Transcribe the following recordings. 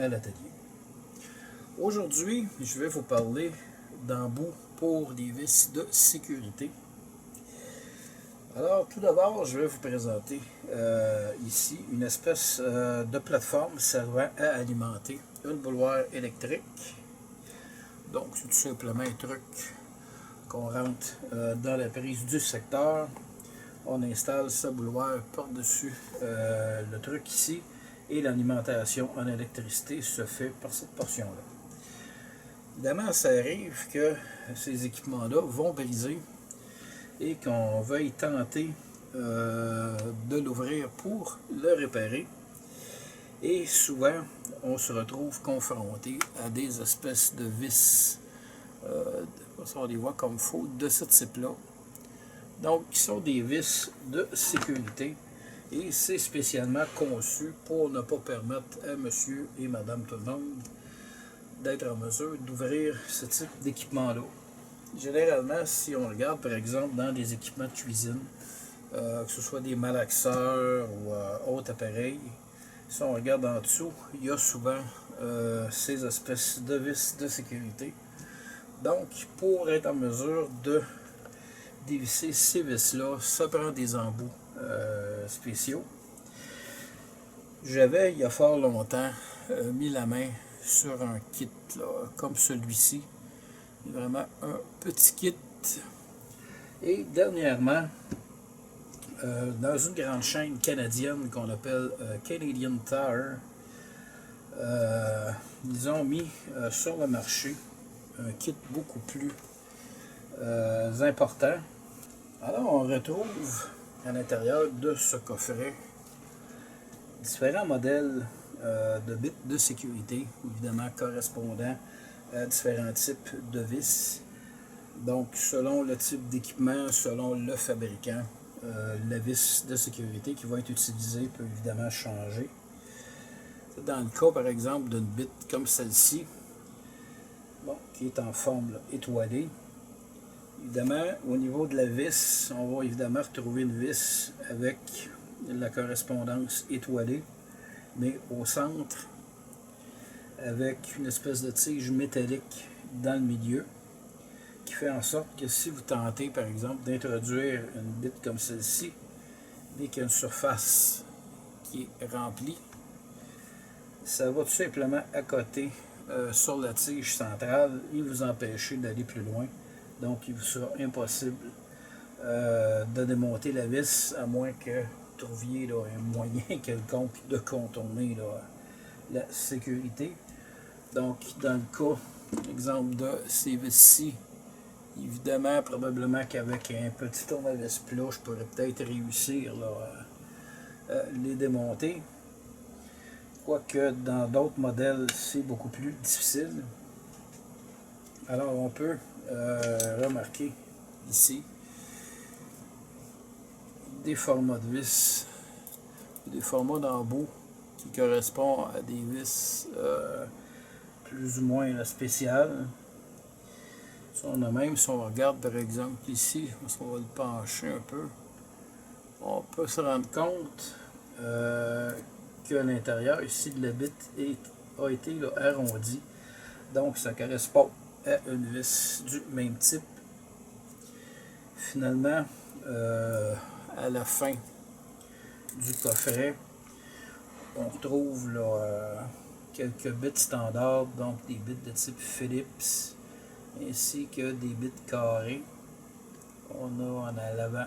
à l'atelier. Aujourd'hui, je vais vous parler d'embout pour des vis de sécurité. Alors, tout d'abord, je vais vous présenter ici une espèce de plateforme servant à alimenter une bouilloire électrique. Donc, c'est tout simplement un truc qu'on rentre dans la prise du secteur. On installe sa bouilloire par-dessus le truc ici et l'alimentation en électricité se fait par cette portion-là. Évidemment, ça arrive que ces équipements-là vont briser et qu'on veuille tenter de l'ouvrir pour le réparer. Et souvent, on se retrouve confronté à des espèces de vis, on les voit comme faux, de ce type-là. Donc, qui sont des vis de sécurité et c'est spécialement conçu pour ne pas permettre à monsieur et madame tout le monde d'être en mesure d'ouvrir ce type d'équipement-là. Généralement, si on regarde par exemple dans des équipements de cuisine, que ce soit des malaxeurs ou autres appareils, si on regarde en dessous, il y a souvent ces espèces de vis de sécurité. Donc, pour être en mesure de dévisser ces vis-là, ça prend des embouts spéciaux. J'avais, il y a fort longtemps, mis la main sur un kit là, comme celui-ci. Vraiment un petit kit. Et dernièrement, dans une grande chaîne canadienne qu'on appelle Canadian Tire, ils ont mis sur le marché un kit beaucoup plus important. Alors, on retrouve à l'intérieur de ce coffret différents modèles de bits de sécurité, évidemment correspondant à différents types de vis. Donc, selon le type d'équipement, selon le fabricant, la vis de sécurité qui va être utilisée peut évidemment changer. Dans le cas, par exemple, d'une bit comme celle-ci, bon, qui est en forme là, étoilée, évidemment, au niveau de la vis, on va évidemment retrouver une vis avec la correspondance étoilée, mais au centre, avec une espèce de tige métallique dans le milieu, qui fait en sorte que si vous tentez, par exemple, d'introduire une bite comme celle-ci, dès qu'il y a une surface qui est remplie, ça va tout simplement accoter sur la tige centrale et vous empêcher d'aller plus loin. Donc, il vous sera impossible de démonter la vis, à moins que vous trouviez là, un moyen quelconque de contourner là, la sécurité. Donc, dans le cas, exemple de ces vis-ci, évidemment, probablement qu'avec un petit tournevis plat, je pourrais peut-être réussir là, à les démonter. Quoique dans d'autres modèles, c'est beaucoup plus difficile. Alors, on peut remarquer ici des formats de vis, des formats d'embout qui correspondent à des vis plus ou moins spéciales. On a même, si on regarde par exemple ici, on va le pencher un peu, on peut se rendre compte que l'intérieur ici de la bite a été là, arrondi. Donc ça correspond à une vis du même type. Finalement, à la fin du coffret, on retrouve là, quelques bits standards, donc des bits de type Phillips, ainsi que des bits carrés. On a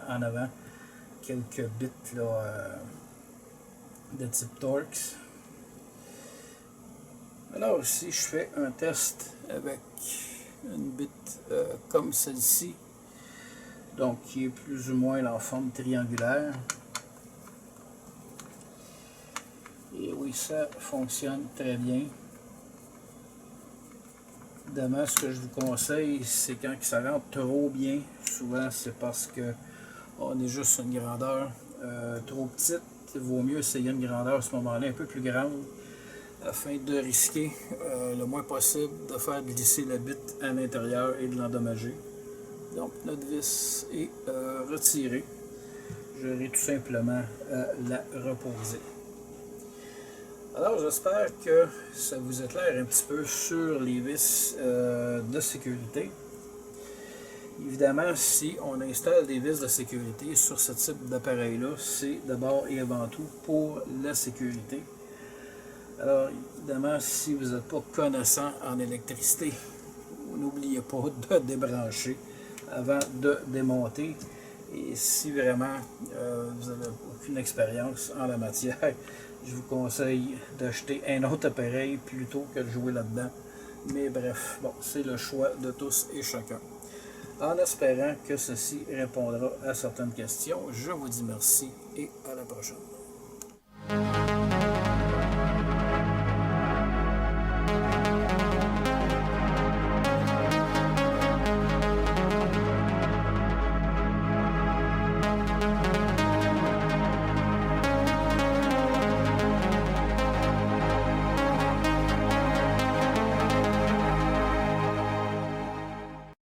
en avant quelques bits là, de type Torx. Alors si je fais un test avec une bit comme celle-ci, donc qui est plus ou moins en forme triangulaire, et oui, ça fonctionne très bien. Évidemment, ce que je vous conseille, c'est quand ça rentre trop bien, souvent c'est parce que on est juste une grandeur trop petite. Il vaut mieux essayer une grandeur à ce moment-là un peu plus grande, afin de risquer le moins possible de faire glisser la bite à l'intérieur et de l'endommager. Donc notre vis est retirée. J'aurai tout simplement à la reposer. Alors, j'espère que ça vous éclaire un petit peu sur les vis de sécurité. Évidemment, si on installe des vis de sécurité sur ce type d'appareil-là, c'est d'abord et avant tout pour la sécurité. Alors, évidemment, si vous n'êtes pas connaissant en électricité, n'oubliez pas de débrancher avant de démonter. Et si vraiment vous n'avez aucune expérience en la matière, je vous conseille d'acheter un autre appareil plutôt que de jouer là-dedans. Mais bref, bon, c'est le choix de tous et chacun. En espérant que ceci répondra à certaines questions, je vous dis merci et à la prochaine.